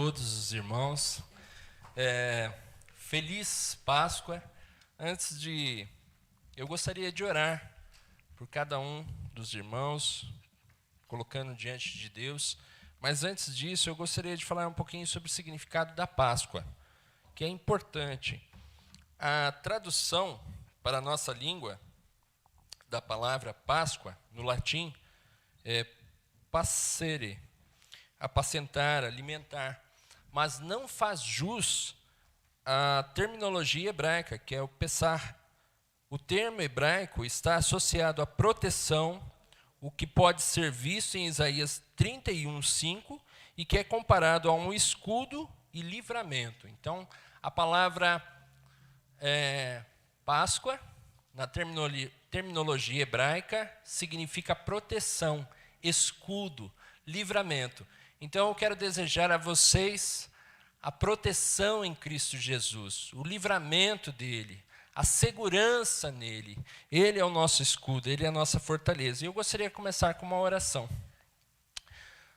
todos os irmãos. Feliz Páscoa. Eu gostaria de orar por cada um dos irmãos, colocando diante de Deus. Mas antes disso, eu gostaria de falar um pouquinho sobre o significado da Páscoa, que é importante. A tradução para a nossa língua da palavra Páscoa, no latim, é passere, apacentar, alimentar, mas não faz jus à terminologia hebraica, que é o pessar. O termo hebraico está associado à proteção, o que pode ser visto em Isaías 31:5, e que é comparado a um escudo e livramento. Então, a palavra Páscoa, na terminologia hebraica, significa proteção, escudo, livramento. Então, eu quero desejar a vocês a proteção em Cristo Jesus, o livramento dele, a segurança nele. Ele é o nosso escudo, ele é a nossa fortaleza. E eu gostaria de começar com uma oração.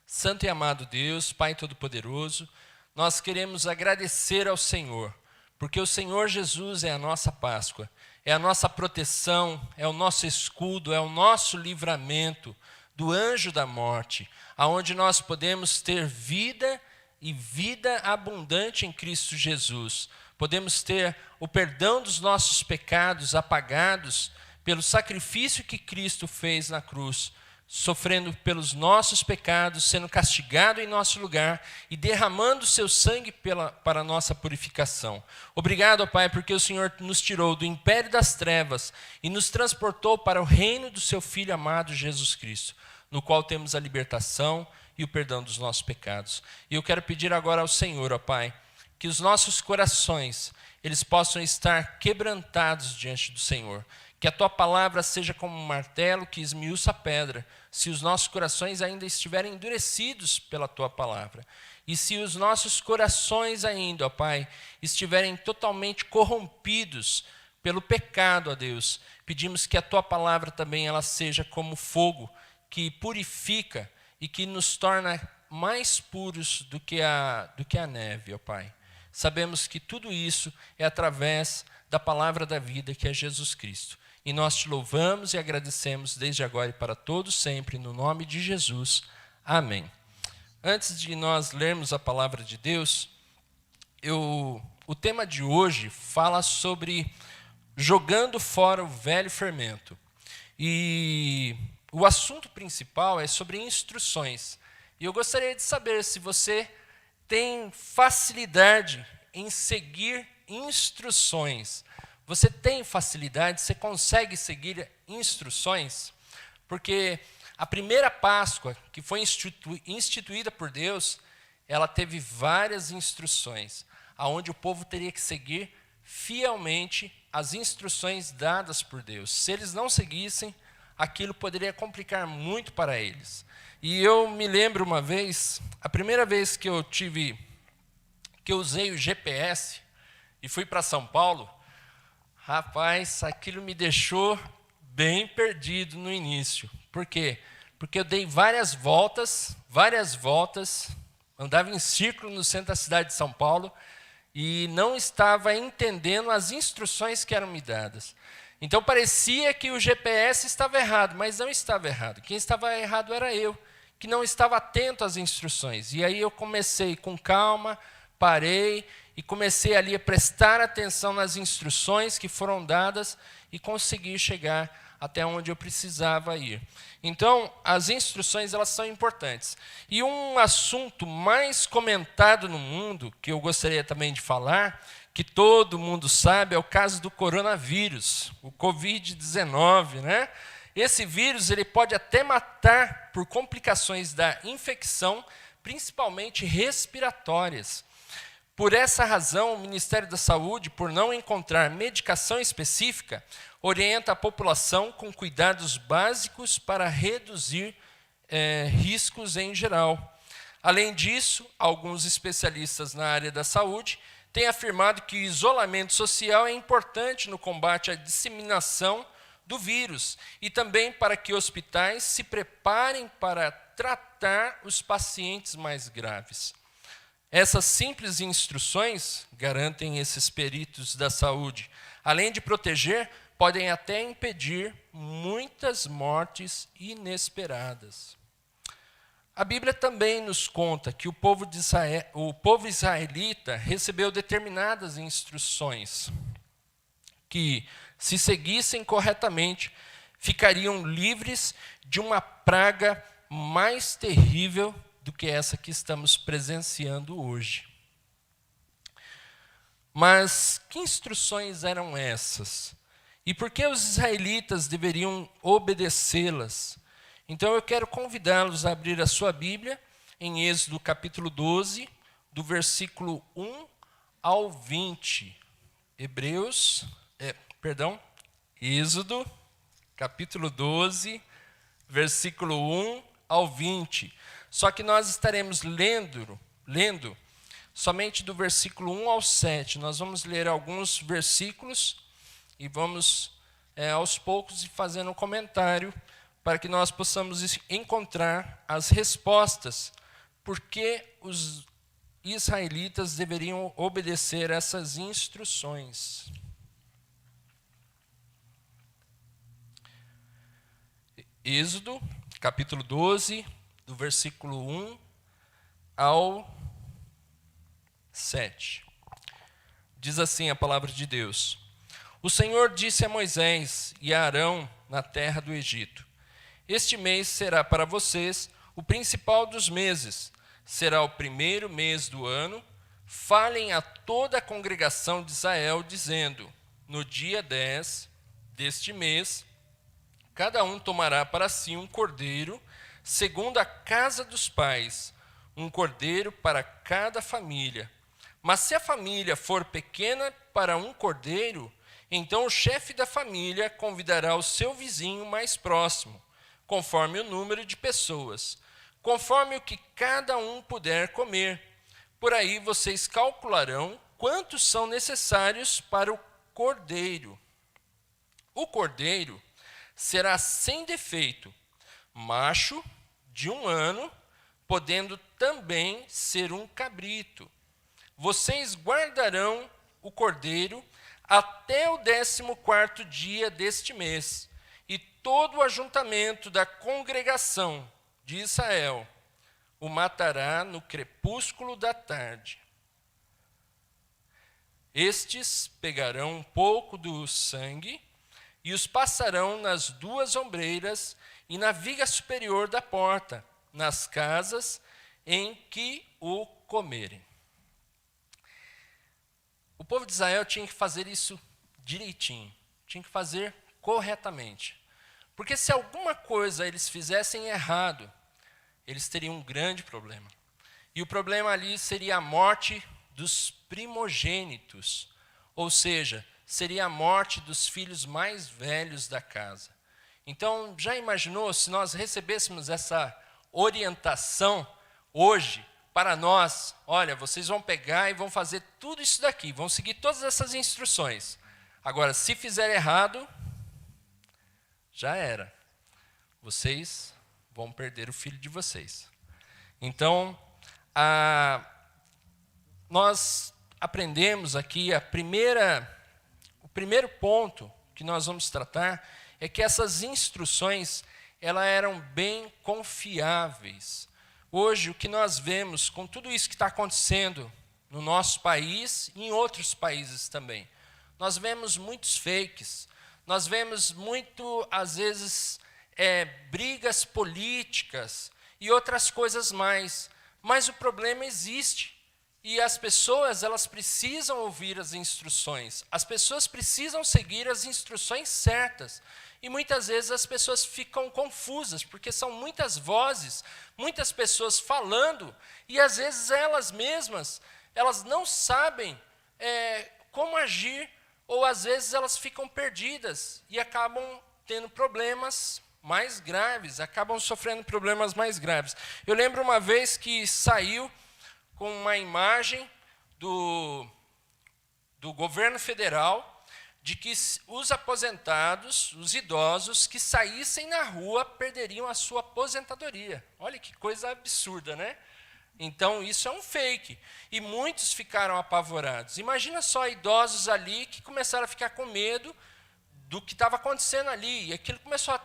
Santo e amado Deus, Pai Todo-Poderoso, nós queremos agradecer ao Senhor, porque o Senhor Jesus é a nossa Páscoa, é a nossa proteção, é o nosso escudo, é o nosso livramento do anjo da morte, aonde nós podemos ter vida e vida abundante em Cristo Jesus. Podemos ter o perdão dos nossos pecados apagados pelo sacrifício que Cristo fez na cruz, sofrendo pelos nossos pecados, sendo castigado em nosso lugar e derramando o seu sangue para a nossa purificação. Obrigado, Pai, porque o Senhor nos tirou do império das trevas e nos transportou para o reino do seu Filho amado Jesus Cristo, no qual temos a libertação e o perdão dos nossos pecados. E eu quero pedir agora ao Senhor, ó Pai, que os nossos corações, eles possam estar quebrantados diante do Senhor. Que a Tua palavra seja como um martelo que esmiuça a pedra, se os nossos corações ainda estiverem endurecidos pela Tua palavra. E se os nossos corações ainda, ó Pai, estiverem totalmente corrompidos pelo pecado, ó Deus, pedimos que a Tua palavra também ela seja como fogo, que purifica e que nos torna mais puros do que a neve, ó Pai. Sabemos que tudo isso é através da palavra da vida, que é Jesus Cristo. E nós te louvamos e agradecemos desde agora e para todos sempre, no nome de Jesus. Amém. Antes de nós lermos a palavra de Deus, o tema de hoje fala sobre jogando fora o velho fermento. E o assunto principal é sobre instruções. E eu gostaria de saber se você tem facilidade em seguir instruções. Você tem facilidade, você consegue seguir instruções? Porque a primeira Páscoa, que foi instituída por Deus, ela teve várias instruções, aonde o povo teria que seguir fielmente as instruções dadas por Deus. Se eles não seguissem, aquilo poderia complicar muito para eles. E eu me lembro uma vez, a primeira vez que eu usei o GPS e fui para São Paulo, rapaz, aquilo me deixou bem perdido no início. Por quê? Porque eu dei várias voltas, andava em círculo no centro da cidade de São Paulo e não estava entendendo as instruções que eram me dadas. Então parecia que o GPS estava errado, mas não estava errado. Quem estava errado era eu, que não estava atento às instruções. E aí eu comecei com calma, parei e comecei ali a prestar atenção nas instruções que foram dadas e consegui chegar até onde eu precisava ir. Então, as instruções elas são importantes. E um assunto mais comentado no mundo, que eu gostaria também de falar, que todo mundo sabe, é o caso do coronavírus, o Covid-19, né? Esse vírus ele pode até matar por complicações da infecção, principalmente respiratórias. Por essa razão, o Ministério da Saúde, por não encontrar medicação específica, orienta a população com cuidados básicos para reduzir riscos em geral. Além disso, alguns especialistas na área da saúde têm afirmado que o isolamento social é importante no combate à disseminação do vírus e também para que hospitais se preparem para tratar os pacientes mais graves. Essas simples instruções garantem esses peritos da saúde. Além de proteger, podem até impedir muitas mortes inesperadas. A Bíblia também nos conta que o povo israelita recebeu determinadas instruções que, se seguissem corretamente, ficariam livres de uma praga mais terrível do que essa que estamos presenciando hoje. Mas que instruções eram essas? E por que os israelitas deveriam obedecê-las? Então eu quero convidá-los a abrir a sua Bíblia em Êxodo capítulo 12, do versículo 1 ao 20. Êxodo capítulo 12, versículo 1 ao 20. Só que nós estaremos lendo somente do versículo 1 ao 7. Nós vamos ler alguns versículos e vamos, aos poucos, ir fazendo um comentário para que nós possamos encontrar as respostas por que os israelitas deveriam obedecer essas instruções. Êxodo, capítulo 12, do versículo 1 ao 7. Diz assim a palavra de Deus: O Senhor disse a Moisés e a Arão na terra do Egito: Este mês será para vocês o principal dos meses, será o primeiro mês do ano. Falem a toda a congregação de Israel, dizendo: No dia 10 deste mês, cada um tomará para si um cordeiro, segundo a casa dos pais, um cordeiro para cada família. Mas se a família for pequena para um cordeiro, então o chefe da família convidará o seu vizinho mais próximo, conforme o número de pessoas, conforme o que cada um puder comer. Por aí vocês calcularão quantos são necessários para o cordeiro. O cordeiro será sem defeito, macho, de 1 ano, podendo também ser um cabrito. Vocês guardarão o cordeiro até o 14º dia deste mês, e todo o ajuntamento da congregação de Israel o matará no crepúsculo da tarde. Estes pegarão um pouco do sangue e os passarão nas 2 ombreiras e na viga superior da porta, nas casas em que o comerem. O povo de Israel tinha que fazer isso direitinho, tinha que fazer corretamente. Porque se alguma coisa eles fizessem errado, eles teriam um grande problema. E o problema ali seria a morte dos primogênitos, ou seja, seria a morte dos filhos mais velhos da casa. Então, já imaginou se nós recebêssemos essa orientação hoje para nós? Olha, vocês vão pegar e vão fazer tudo isso daqui, vão seguir todas essas instruções. Agora, se fizer errado, já era. Vocês vão perder o filho de vocês. Então, nós aprendemos aqui, o primeiro ponto que nós vamos tratar é que essas instruções elas eram bem confiáveis. Hoje, o que nós vemos com tudo isso que está acontecendo no nosso país e em outros países também, nós vemos muitos fakes, nós vemos muito, às vezes, brigas políticas e outras coisas mais. Mas o problema existe. E as pessoas, elas precisam ouvir as instruções. As pessoas precisam seguir as instruções certas. E muitas vezes as pessoas ficam confusas, porque são muitas vozes, muitas pessoas falando, e às vezes elas mesmas, elas não sabem como agir, ou às vezes elas ficam perdidas e acabam tendo problemas mais graves, acabam sofrendo problemas mais graves. Eu lembro uma vez que saiu com uma imagem do governo federal de que os aposentados, os idosos que saíssem na rua perderiam a sua aposentadoria. Olha que coisa absurda, né? Então, isso é um fake. E muitos ficaram apavorados. Imagina só idosos ali que começaram a ficar com medo do que estava acontecendo ali. E aquilo começou a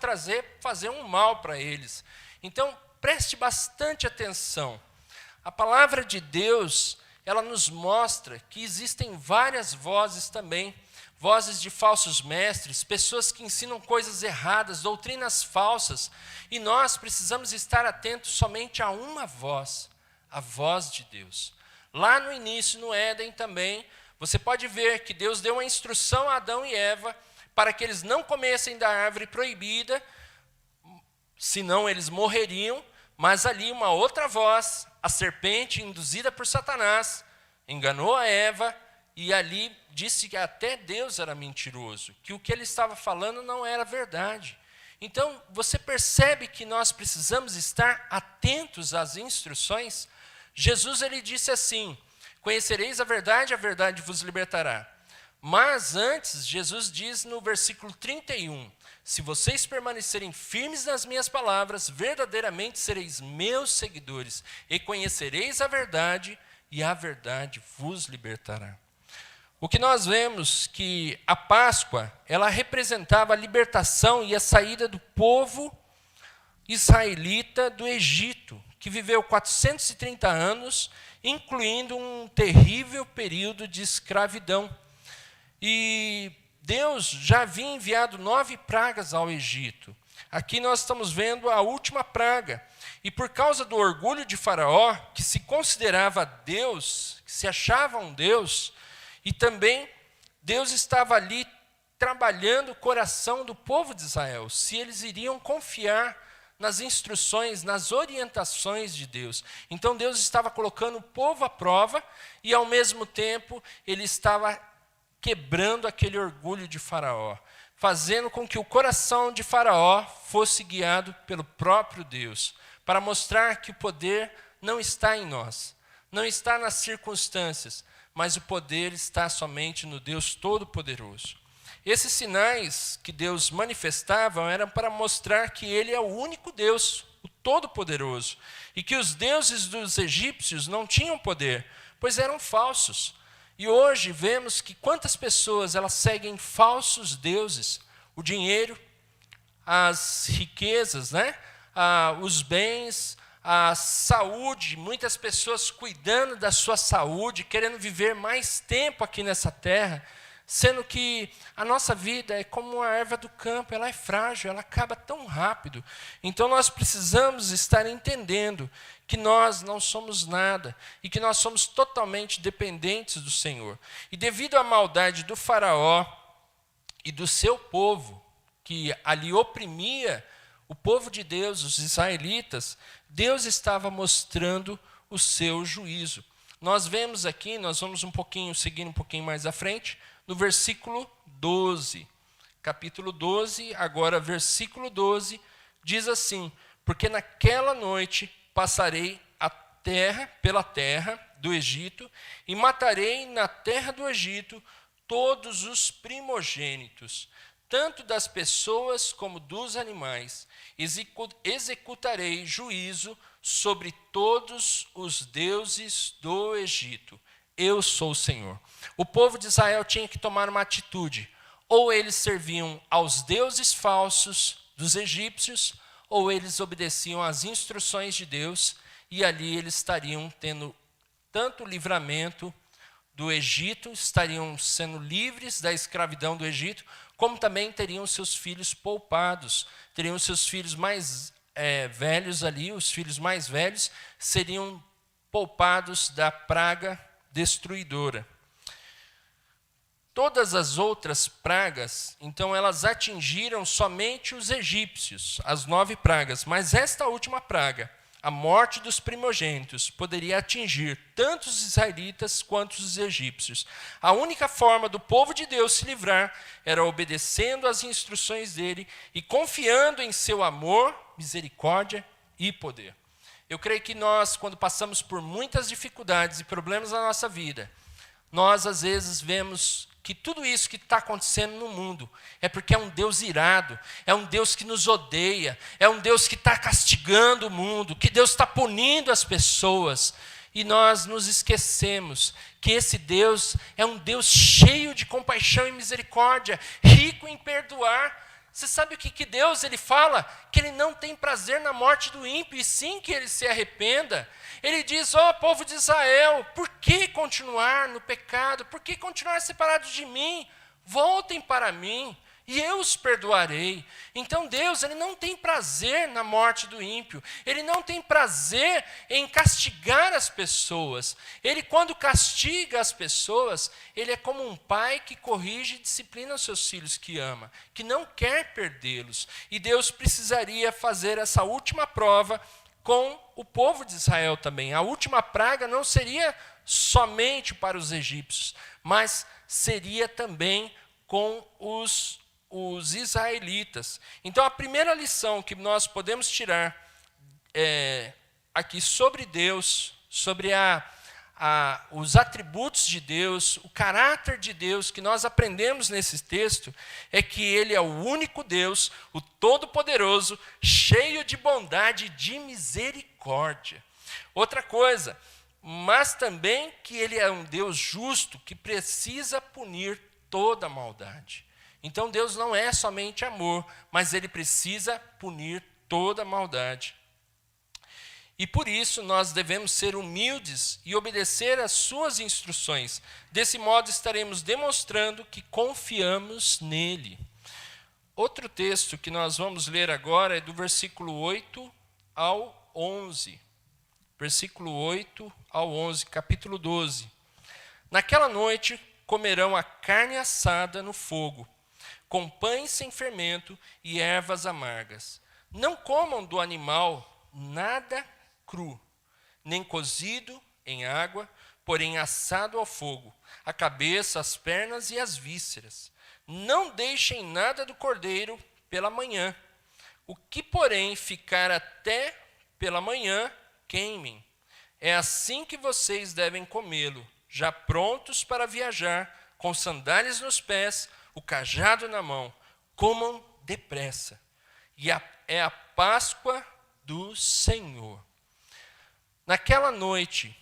fazer um mal para eles. Então, preste bastante atenção. A palavra de Deus, ela nos mostra que existem várias vozes também. Vozes de falsos mestres, pessoas que ensinam coisas erradas, doutrinas falsas. E nós precisamos estar atentos somente a uma voz, a voz de Deus. Lá no início, no Éden também, você pode ver que Deus deu uma instrução a Adão e Eva para que eles não comessem da árvore proibida, senão eles morreriam. Mas ali uma outra voz, a serpente induzida por Satanás, enganou a Eva e ali disse que até Deus era mentiroso, que o que ele estava falando não era verdade. Então, você percebe que nós precisamos estar atentos às instruções? Jesus, ele disse assim, conhecereis a verdade vos libertará. Mas antes, Jesus diz no versículo 31, se vocês permanecerem firmes nas minhas palavras, verdadeiramente sereis meus seguidores, e conhecereis a verdade vos libertará. O que nós vemos que a Páscoa, ela representava a libertação e a saída do povo israelita do Egito, que viveu 430 anos, incluindo um terrível período de escravidão. E Deus já havia enviado 9 pragas ao Egito. Aqui nós estamos vendo a última praga. E por causa do orgulho de Faraó, que se considerava Deus, que se achava um Deus, e também Deus estava ali trabalhando o coração do povo de Israel, se eles iriam confiar nas instruções, nas orientações de Deus. Então Deus estava colocando o povo à prova e, ao mesmo tempo, ele estava quebrando aquele orgulho de Faraó, fazendo com que o coração de Faraó fosse guiado pelo próprio Deus, para mostrar que o poder não está em nós, não está nas circunstâncias, mas o poder está somente no Deus Todo-Poderoso. Esses sinais que Deus manifestava eram para mostrar que Ele é o único Deus, o Todo-Poderoso, e que os deuses dos egípcios não tinham poder, pois eram falsos. E hoje vemos que quantas pessoas elas seguem falsos deuses, o dinheiro, as riquezas, os bens, a saúde, muitas pessoas cuidando da sua saúde, querendo viver mais tempo aqui nessa terra, sendo que a nossa vida é como a erva do campo, ela é frágil, ela acaba tão rápido. Então nós precisamos estar entendendo que nós não somos nada e que nós somos totalmente dependentes do Senhor. E devido à maldade do Faraó e do seu povo, que ali oprimia o povo de Deus, os israelitas, Deus estava mostrando o seu juízo. Nós vemos aqui, nós vamos seguir um pouquinho mais à frente, no versículo 12. Capítulo 12, agora versículo 12, diz assim, porque naquela noite passarei pela terra do Egito e matarei na terra do Egito todos os primogênitos, tanto das pessoas como dos animais. Executarei juízo sobre todos os deuses do Egito. Eu sou o Senhor. O povo de Israel tinha que tomar uma atitude. Ou eles serviam aos deuses falsos dos egípcios, ou eles obedeciam às instruções de Deus, e ali eles estariam tendo tanto livramento do Egito, estariam sendo livres da escravidão do Egito, como também teriam seus filhos poupados, teriam seus filhos mais velhos ali, os filhos mais velhos seriam poupados da praga destruidora. Todas as outras pragas, então, elas atingiram somente os egípcios, as 9 pragas, mas esta última praga, a morte dos primogênitos, poderia atingir tanto os israelitas quanto os egípcios. A única forma do povo de Deus se livrar era obedecendo às instruções dele e confiando em seu amor, misericórdia e poder. Eu creio que nós, quando passamos por muitas dificuldades e problemas na nossa vida, nós às vezes vemos que tudo isso que está acontecendo no mundo é porque é um Deus irado, é um Deus que nos odeia, é um Deus que está castigando o mundo, que Deus está punindo as pessoas. E nós nos esquecemos que esse Deus é um Deus cheio de compaixão e misericórdia, rico em perdoar. Você sabe o que Deus ele fala? Que ele não tem prazer na morte do ímpio, e sim que ele se arrependa. Ele diz, povo de Israel, por que continuar no pecado? Por que continuar separados de mim? Voltem para mim, e eu os perdoarei. Então Deus ele não tem prazer na morte do ímpio. Ele não tem prazer em castigar as pessoas. Ele, quando castiga as pessoas, ele é como um pai que corrige e disciplina os seus filhos que ama, que não quer perdê-los. E Deus precisaria fazer essa última prova com o povo de Israel também. A última praga não seria somente para os egípcios, mas seria também com os israelitas. Então, a primeira lição que nós podemos tirar aqui sobre Deus, sobre os atributos de Deus, o caráter de Deus que nós aprendemos nesse texto, é que Ele é o único Deus, o Todo-Poderoso, cheio de bondade e de misericórdia. Outra coisa, mas também que Ele é um Deus justo que precisa punir toda a maldade. Então Deus não é somente amor, mas Ele precisa punir toda a maldade. E por isso nós devemos ser humildes e obedecer às suas instruções. Desse modo estaremos demonstrando que confiamos nele. Outro texto que nós vamos ler agora é do versículo 8 ao 11. Versículo 8 ao 11, capítulo 12. Naquela noite comerão a carne assada no fogo, com pães sem fermento e ervas amargas. Não comam do animal nada cru, nem cozido em água, porém assado ao fogo, a cabeça, as pernas e as vísceras. Não deixem nada do cordeiro pela manhã. O que, porém, ficar até pela manhã, queimem. É assim que vocês devem comê-lo, já prontos para viajar, com sandálias nos pés, o cajado na mão. Comam depressa. E é a Páscoa do Senhor. Naquela noite,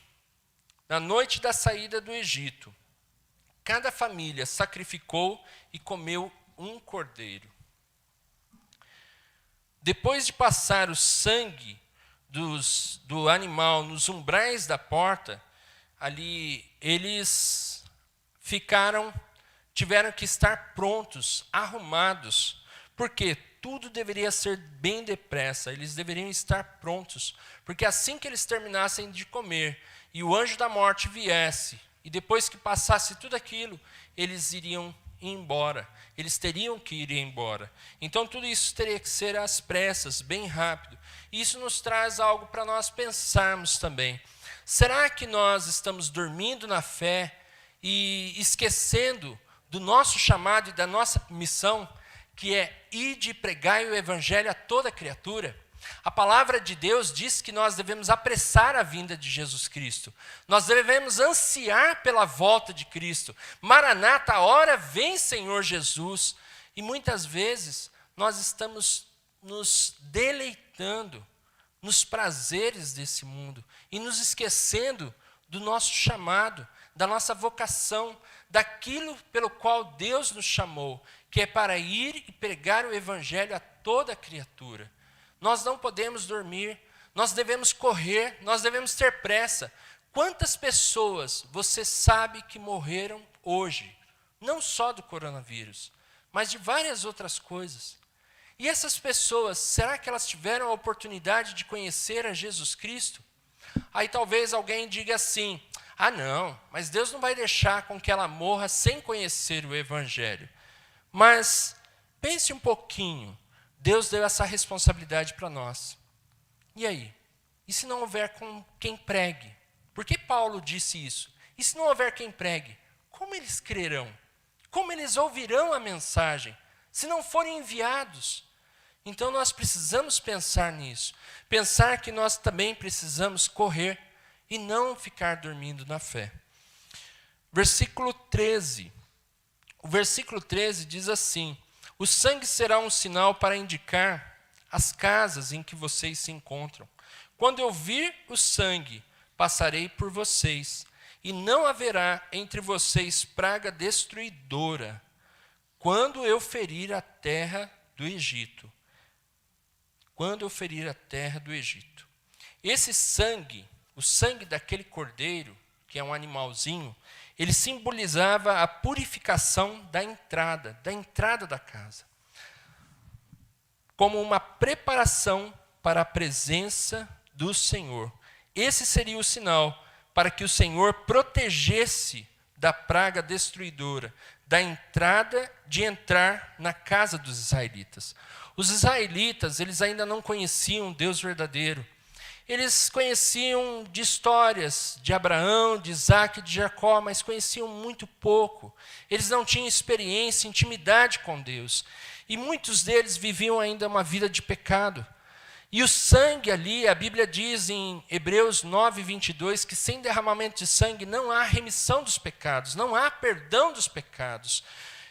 na noite da saída do Egito, cada família sacrificou e comeu um cordeiro. Depois de passar o sangue do animal nos umbrais da porta, ali eles tiveram que estar prontos, arrumados, porque tudo deveria ser bem depressa, eles deveriam estar prontos, porque assim que eles terminassem de comer e o anjo da morte viesse, e depois que passasse tudo aquilo, eles iriam embora, eles teriam que ir embora. Então tudo isso teria que ser às pressas, bem rápido. E isso nos traz algo para nós pensarmos também. Será que nós estamos dormindo na fé e esquecendo do nosso chamado e da nossa missão, que é ide e pregai o evangelho a toda criatura? A palavra de Deus diz que nós devemos apressar a vinda de Jesus Cristo. Nós devemos ansiar pela volta de Cristo. Maranata, a hora vem, Senhor Jesus. E muitas vezes nós estamos nos deleitando nos prazeres desse mundo e nos esquecendo do nosso chamado, da nossa vocação, daquilo pelo qual Deus nos chamou, que é para ir e pregar o evangelho a toda criatura. Nós não podemos dormir, nós devemos correr, nós devemos ter pressa. Quantas pessoas você sabe que morreram hoje? Não só do coronavírus, mas de várias outras coisas. E essas pessoas, será que elas tiveram a oportunidade de conhecer a Jesus Cristo? Aí talvez alguém diga assim, não, mas Deus não vai deixar com que ela morra sem conhecer o evangelho. Mas pense um pouquinho, Deus deu essa responsabilidade para nós. E aí? E se não houver com quem pregue? Por que Paulo disse isso? E se não houver quem pregue? Como eles crerão? Como eles ouvirão a mensagem? Se não forem enviados? Então nós precisamos pensar nisso. Pensar que nós também precisamos correr e não ficar dormindo na fé. Versículo 13. o versículo 13 diz assim: o sangue será um sinal para indicar as casas em que vocês se encontram. Quando eu vir o sangue, passarei por vocês, e não haverá entre vocês praga destruidora, quando eu ferir a terra do Egito. Quando eu ferir a terra do Egito. Esse sangue, o sangue daquele cordeiro, que é um animalzinho, ele simbolizava a purificação da entrada da casa, como uma preparação para a presença do Senhor. Esse seria o sinal para que o Senhor protegesse da praga destruidora, da entrada de entrar na casa dos israelitas. Os israelitas, eles ainda não conheciam Deus verdadeiro. Eles conheciam de histórias de Abraão, de Isaac, de Jacó, mas conheciam muito pouco. Eles não tinham experiência, intimidade com Deus. E muitos deles viviam ainda uma vida de pecado. E o sangue ali, a Bíblia diz em Hebreus 9, 22, que sem derramamento de sangue não há remissão dos pecados, não há perdão dos pecados.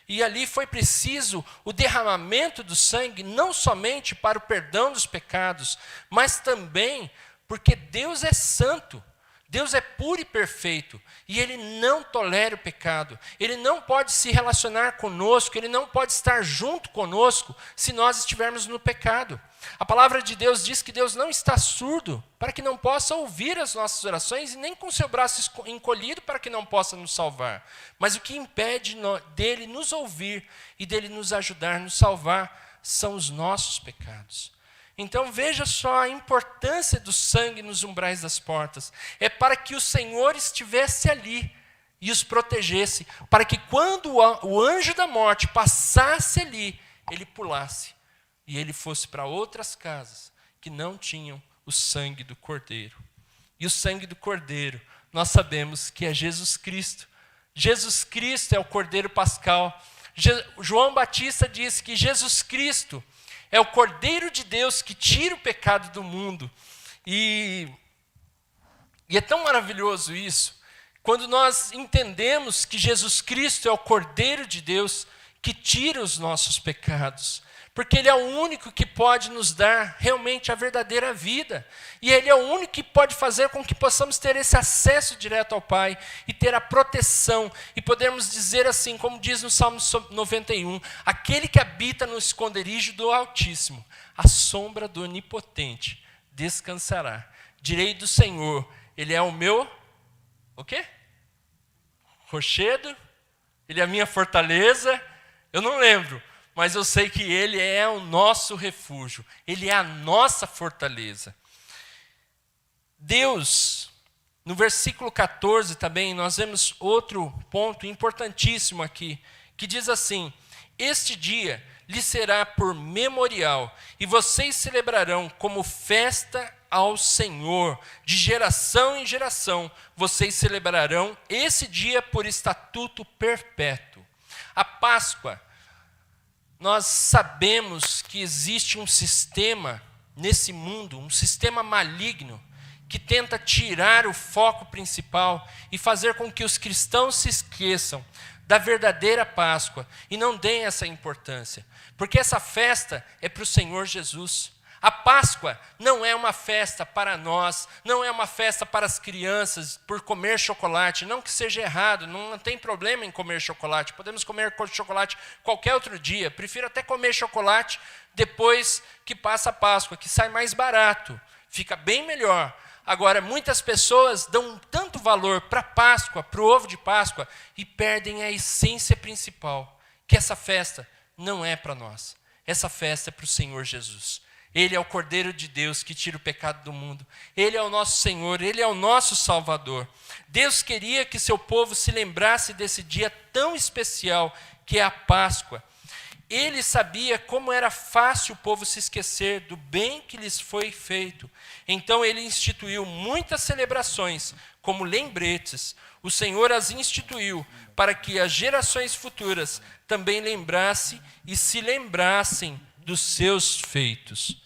E ali foi preciso o derramamento do sangue, não somente para o perdão dos pecados, mas também porque Deus é santo, Deus é puro e perfeito, e Ele não tolera o pecado. Ele não pode se relacionar conosco, Ele não pode estar junto conosco se nós estivermos no pecado. A palavra de Deus diz que Deus não está surdo para que não possa ouvir as nossas orações e nem com seu braço encolhido para que não possa nos salvar. Mas o que impede dele nos ouvir e dele nos ajudar a nos salvar são os nossos pecados. Então veja só a importância do sangue nos umbrais das portas. É para que o Senhor estivesse ali e os protegesse, para que quando o anjo da morte passasse ali, ele pulasse e ele fosse para outras casas que não tinham o sangue do Cordeiro. E o sangue do Cordeiro, nós sabemos que é Jesus Cristo. Jesus Cristo é o Cordeiro Pascal. João Batista diz que Jesus Cristo é o Cordeiro de Deus que tira o pecado do mundo. E é tão maravilhoso isso, quando nós entendemos que Jesus Cristo é o Cordeiro de Deus que tira os nossos pecados. Porque Ele é o único que pode nos dar realmente a verdadeira vida. E Ele é o único que pode fazer com que possamos ter esse acesso direto ao Pai e ter a proteção. E podermos dizer assim, como diz no Salmo 91, aquele que habita no esconderijo do Altíssimo, à sombra do Onipotente, descansará. Direi do Senhor, Ele é o meu, o quê? Rochedo? Ele é a minha fortaleza? Eu não lembro. Mas eu sei que Ele é o nosso refúgio, Ele é a nossa fortaleza. Deus, no versículo 14 também, nós vemos outro ponto importantíssimo aqui, que diz assim: este dia lhe será por memorial, e vocês celebrarão como festa ao Senhor, de geração em geração, vocês celebrarão esse dia por estatuto perpétuo. A Páscoa, nós sabemos que existe um sistema nesse mundo, um sistema maligno, que tenta tirar o foco principal e fazer com que os cristãos se esqueçam da verdadeira Páscoa e não deem essa importância. Porque essa festa é para o Senhor Jesus. A Páscoa não é uma festa para nós, não é uma festa para as crianças por comer chocolate. Não que seja errado, não tem problema em comer chocolate. Podemos comer chocolate qualquer outro dia. Prefiro até comer chocolate depois que passa a Páscoa, que sai mais barato. Fica bem melhor. Agora, muitas pessoas dão tanto valor para a Páscoa, para o ovo de Páscoa, e perdem a essência principal, que essa festa não é para nós. Essa festa é para o Senhor Jesus. Ele é o Cordeiro de Deus que tira o pecado do mundo. Ele é o nosso Senhor, Ele é o nosso Salvador. Deus queria que seu povo se lembrasse desse dia tão especial que é a Páscoa. Ele sabia como era fácil o povo se esquecer do bem que lhes foi feito. Então Ele instituiu muitas celebrações como lembretes. O Senhor as instituiu para que as gerações futuras também lembrassem e se lembrassem dos seus feitos.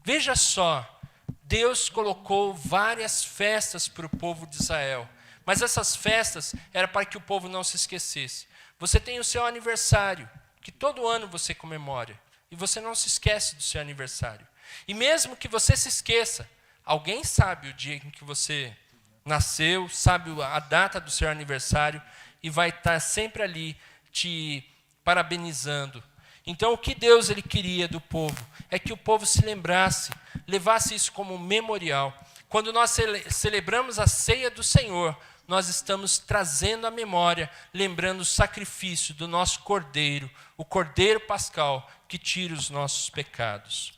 Veja só, Deus colocou várias festas para o povo de Israel, Mas essas festas era para que o povo não se esquecesse. Você tem o seu aniversário, que todo ano você comemora, e você não se esquece do seu aniversário. E mesmo que você se esqueça, alguém sabe o dia em que você nasceu, sabe a data do seu aniversário, e vai estar sempre ali te parabenizando. Então, o que Deus ele queria do povo é que o povo se lembrasse, levasse isso como um memorial. Quando nós celebramos a ceia do Senhor, nós estamos trazendo à memória, lembrando o sacrifício do nosso Cordeiro, o Cordeiro Pascal, que tira os nossos pecados.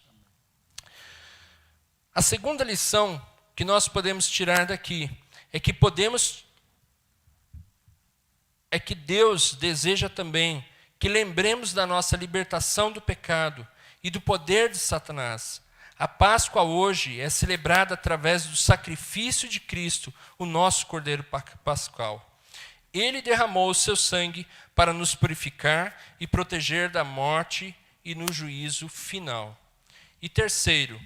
A segunda lição que nós podemos tirar daqui é que Deus deseja também que lembremos da nossa libertação do pecado e do poder de Satanás. A Páscoa hoje é celebrada através do sacrifício de Cristo, o nosso Cordeiro Pascal. Ele derramou o seu sangue para nos purificar e proteger da morte e no juízo final. E terceiro,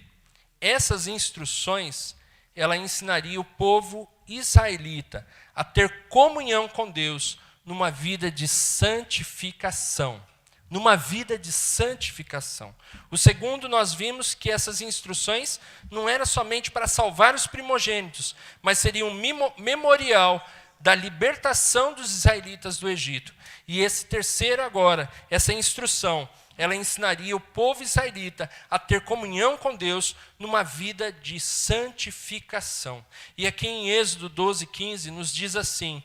essas instruções, ela ensinaria o povo israelita a ter comunhão com Deus numa vida de santificação. Numa vida de santificação. O segundo, nós vimos que essas instruções não eram somente para salvar os primogênitos, mas seria um memorial da libertação dos israelitas do Egito. E esse terceiro agora, essa instrução, ela ensinaria o povo israelita a ter comunhão com Deus numa vida de santificação. E aqui em Êxodo 12:15 nos diz assim: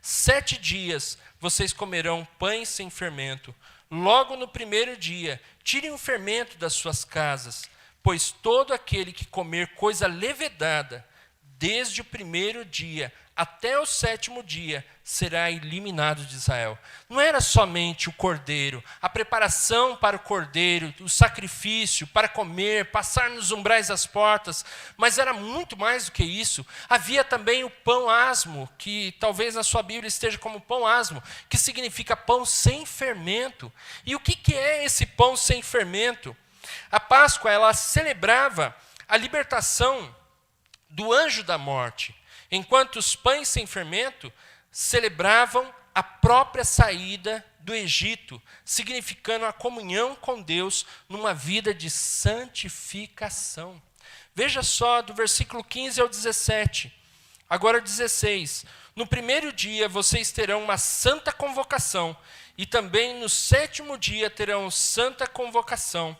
7 dias vocês comerão pães sem fermento. Logo no primeiro dia, tirem o fermento das suas casas, pois todo aquele que comer coisa levedada, desde o primeiro dia até o 7º dia, será eliminado de Israel. Não era somente o cordeiro, a preparação para o cordeiro, o sacrifício para comer, passar nos umbrais das portas, mas era muito mais do que isso. Havia também o pão asmo, que talvez na sua Bíblia esteja como pão asmo, que significa pão sem fermento. E o que é esse pão sem fermento? A Páscoa, ela celebrava a libertação do anjo da morte, enquanto os pães sem fermento celebravam a própria saída do Egito, significando a comunhão com Deus numa vida de santificação. Veja só, do versículo 15 ao 17. Agora 16. No primeiro dia vocês terão uma santa convocação, e também no 7º dia terão santa convocação.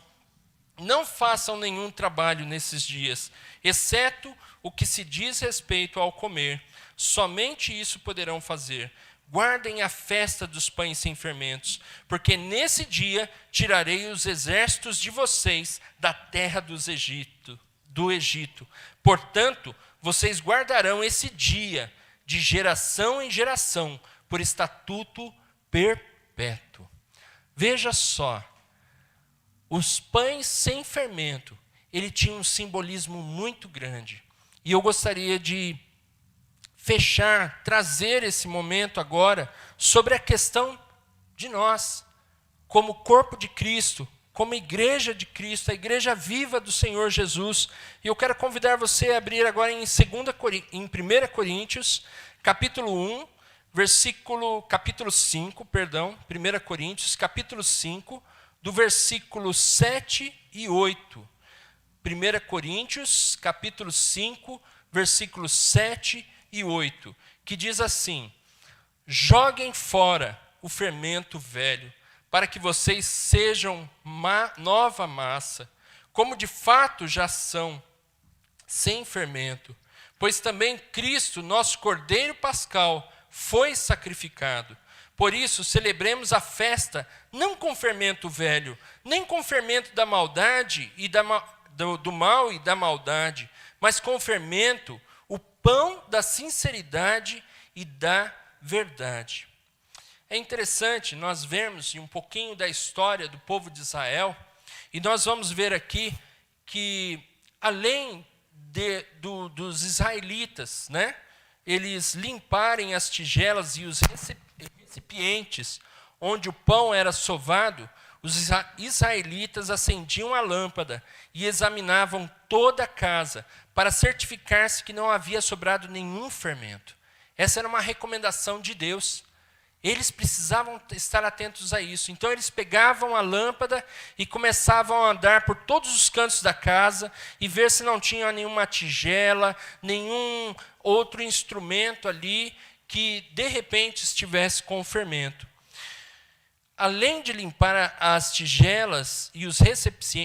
Não façam nenhum trabalho nesses dias, exceto o que se diz respeito ao comer. Somente isso poderão fazer. Guardem a festa dos pães sem fermentos, porque nesse dia tirarei os exércitos de vocês da terra do Egito. Portanto, vocês guardarão esse dia de geração em geração, por estatuto perpétuo. Veja só, os pães sem fermento, ele tinha um simbolismo muito grande. E eu gostaria de fechar, trazer esse momento agora sobre a questão de nós, como corpo de Cristo, como igreja de Cristo, a igreja viva do Senhor Jesus. E eu quero convidar você a abrir agora em 1 Coríntios, capítulo 5, 1 Coríntios, capítulo 5, do versículo 7 e 8. 1 Coríntios, capítulo 5, versículos 7 e 8, que diz assim: joguem fora o fermento velho, para que vocês sejam nova massa, como de fato já são, sem fermento. Pois também Cristo, nosso Cordeiro Pascal, foi sacrificado. Por isso, celebremos a festa, não com fermento velho, nem com fermento da maldade e do mal e da maldade, mas com fermento, o pão da sinceridade e da verdade. É interessante nós vermos um pouquinho da história do povo de Israel, e nós vamos ver aqui que, além dos israelitas, né, eles limparem as tigelas e os recipientes onde o pão era sovado, os israelitas acendiam a lâmpada e examinavam toda a casa para certificar-se que não havia sobrado nenhum fermento. Essa era uma recomendação de Deus. Eles precisavam estar atentos a isso. Então eles pegavam a lâmpada e começavam a andar por todos os cantos da casa e ver se não tinha nenhuma tigela, nenhum outro instrumento ali que de repente estivesse com fermento. Além de limpar as tigelas e os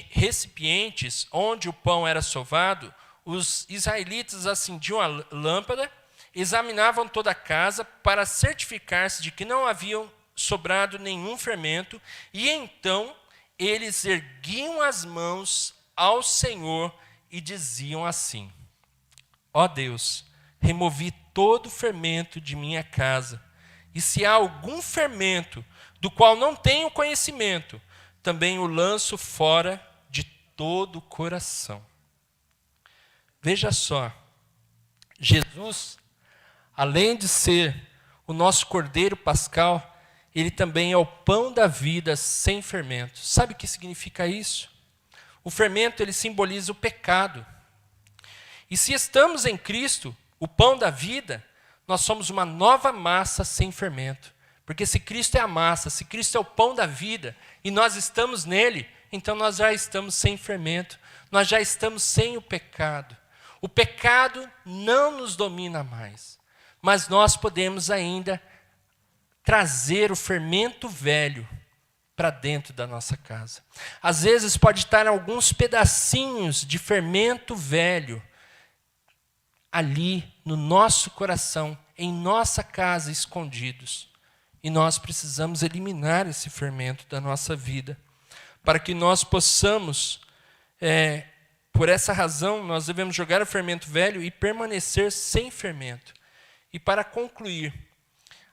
recipientes onde o pão era sovado, os israelitas acendiam a lâmpada, examinavam toda a casa para certificar-se de que não haviam sobrado nenhum fermento, e então eles erguiam as mãos ao Senhor e diziam assim: ó Deus, removi todo o fermento de minha casa, e se há algum fermento do qual não tenho conhecimento, também o lanço fora de todo o coração. Veja só, Jesus, além de ser o nosso Cordeiro Pascal, ele também é o pão da vida sem fermento. Sabe o que significa isso? O fermento, ele simboliza o pecado. E se estamos em Cristo, o pão da vida, nós somos uma nova massa sem fermento. Porque se Cristo é a massa, se Cristo é o pão da vida, e nós estamos nele, então nós já estamos sem fermento, nós já estamos sem o pecado. O pecado não nos domina mais, mas nós podemos ainda trazer o fermento velho para dentro da nossa casa. Às vezes pode estar alguns pedacinhos de fermento velho ali no nosso coração, em nossa casa, escondidos. E nós precisamos eliminar esse fermento da nossa vida, para que nós possamos, por essa razão, nós devemos jogar o fermento velho e permanecer sem fermento. E para concluir,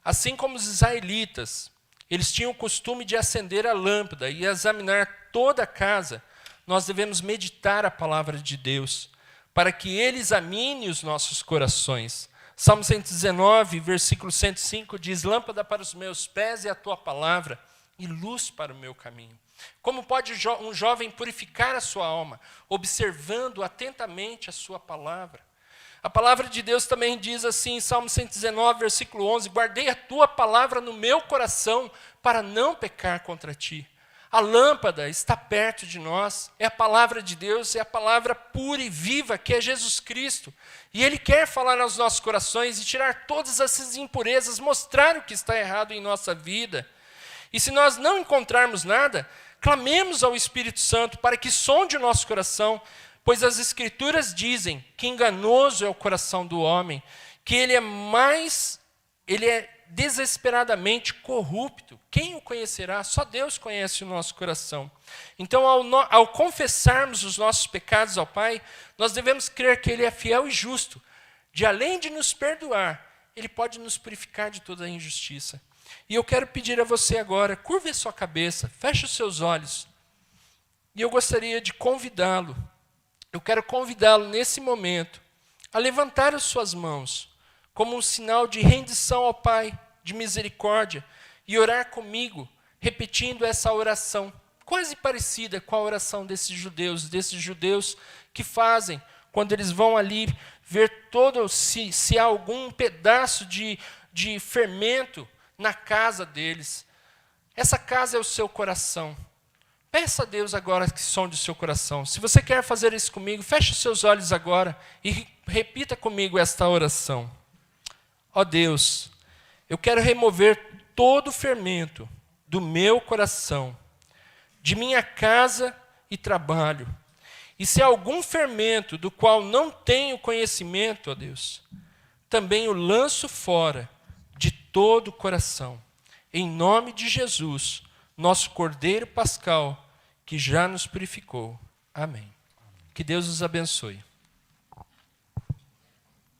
assim como os israelitas, eles tinham o costume de acender a lâmpada e examinar toda a casa, nós devemos meditar a palavra de Deus, para que ele examine os nossos corações. Salmo 119, versículo 105, diz: lâmpada para os meus pés é a tua palavra, e luz para o meu caminho. Como pode um jovem purificar a sua alma, observando atentamente a sua palavra? A palavra de Deus também diz assim, em Salmo 119, versículo 11, guardei a tua palavra no meu coração, para não pecar contra ti. A lâmpada está perto de nós, é a palavra de Deus, é a palavra pura e viva, que é Jesus Cristo. E Ele quer falar aos nossos corações e tirar todas essas impurezas, mostrar o que está errado em nossa vida. E se nós não encontrarmos nada, clamemos ao Espírito Santo para que sonde o nosso coração, pois as Escrituras dizem que enganoso é o coração do homem, que ele é desesperadamente corrupto. Quem o conhecerá? Só Deus conhece o nosso coração. Então, ao confessarmos os nossos pecados ao Pai, nós devemos crer que Ele é fiel e justo, de além de nos perdoar, Ele pode nos purificar de toda a injustiça. E eu quero pedir a você agora, curve a sua cabeça, feche os seus olhos, e eu gostaria de convidá-lo, eu quero convidá-lo nesse momento, a levantar as suas mãos, como um sinal de rendição ao Pai, de misericórdia, e orar comigo, repetindo essa oração, quase parecida com a oração desses judeus que fazem, quando eles vão ali ver se há algum pedaço de fermento na casa deles. Essa casa é o seu coração. Peça a Deus agora que sonde o seu coração. Se você quer fazer isso comigo, feche os seus olhos agora e repita comigo esta oração. Ó Deus, eu quero remover todo o fermento do meu coração, de minha casa e trabalho. E se há algum fermento do qual não tenho conhecimento, ó Deus, também o lanço fora de todo o coração. Em nome de Jesus, nosso Cordeiro Pascal, que já nos purificou. Amém. Que Deus os abençoe.